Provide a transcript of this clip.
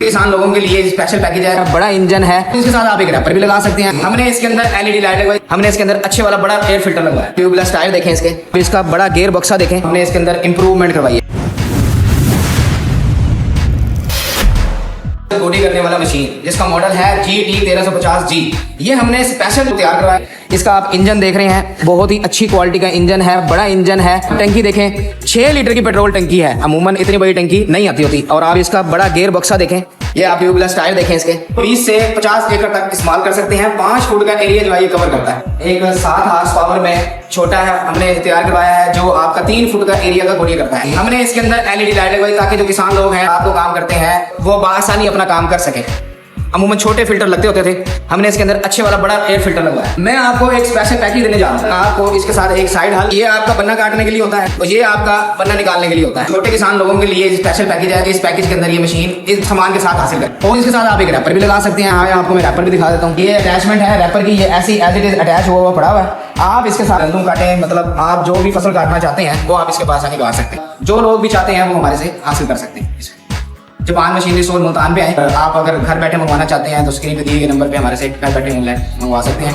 किसान लोगों के लिए स्पेशल पैकेज है, बड़ा इंजन है, इसके साथ आप एक रैपर भी लगा सकते हैं। हमने इसके अंदर एलईडी लाइट लगवाई, हमने इसके अंदर अच्छे वाला बड़ा एयर फिल्टर लगवाया, ट्यूबलेस टायर देखें इसके, इसका बड़ा गियर बक्सा देखें, हमने इसके अंदर इंप्रूवमेंट करवाई है। गोडी करने वाला मशीन जिसका मॉडल है GT 1350G, ये हमने स्पेशल तैयार करवाया। इसका आप इंजन देख रहे हैं, बहुत ही अच्छी क्वालिटी का इंजन है, बड़ा इंजन है। टंकी देखें, 6 लीटर की पेट्रोल टंकी है, अमूमन इतनी बड़ी टंकी नहीं आती होती। और आप इसका बड़ा गियर बक्सा देखें, ये आप ट्यूबलेस टायर देखें, इसके 20 से 50 एकड़ तक इस्तेमाल कर सकते हैं। 5 फुट का एरिया जो है ये कवर करता है। एक 7 हार्स पावर में छोटा है हमने तैयार करवाया है, जो आपका 3 फुट का एरिया का गोडी करता है। हमने इसके अंदर एलईडी लाइट लगवाई ताकि जो किसान लोग हैं, आपको काम करते हैं, वो बआसानी अपना काम कर सके। अमूमन छोटे फिल्टर लगते होते थे, हमने इसके अंदर अच्छे वाला बड़ा एयर फिल्टर लगवाया। मैं आपको एक स्पेशल पैकेज देने जा रहा हूँ। आपको इसके साथ एक साइड हल, ये आपका पन्ना काटने के लिए होता है और ये आपका पन्ना निकालने के लिए होता है। छोटे किसान लोगों के लिए स्पेशल पैकेज है। इस पैकेज के अंदर ये मशीन इस सामान के साथ हासिल कर, और इसके साथ आप एक रैपर भी लगा सकते हैं। आपको मैं रैपर भी दिखा देता हूँ। ये अटैचमेंट है रैपर की, ये ऐसी एज इट इज अटैच हुआ पड़ा हुआ है। आप इसके साथ गंदम काटें, मतलब आप जो भी फसल काटना चाहते हैं वो आप इसके पास आके काट सकते हैं। जो लोग भी चाहते हैं वो हमारे से हासिल कर सकते हैं। जापान मशीनरी स्टोर मुल्तान पे आए। आप अगर घर बैठे मंगवाना चाहते हैं तो स्क्रीन पे दिए गए नंबर पे हमारे से घर बैठे ऑनलाइन मंगवा सकते हैं।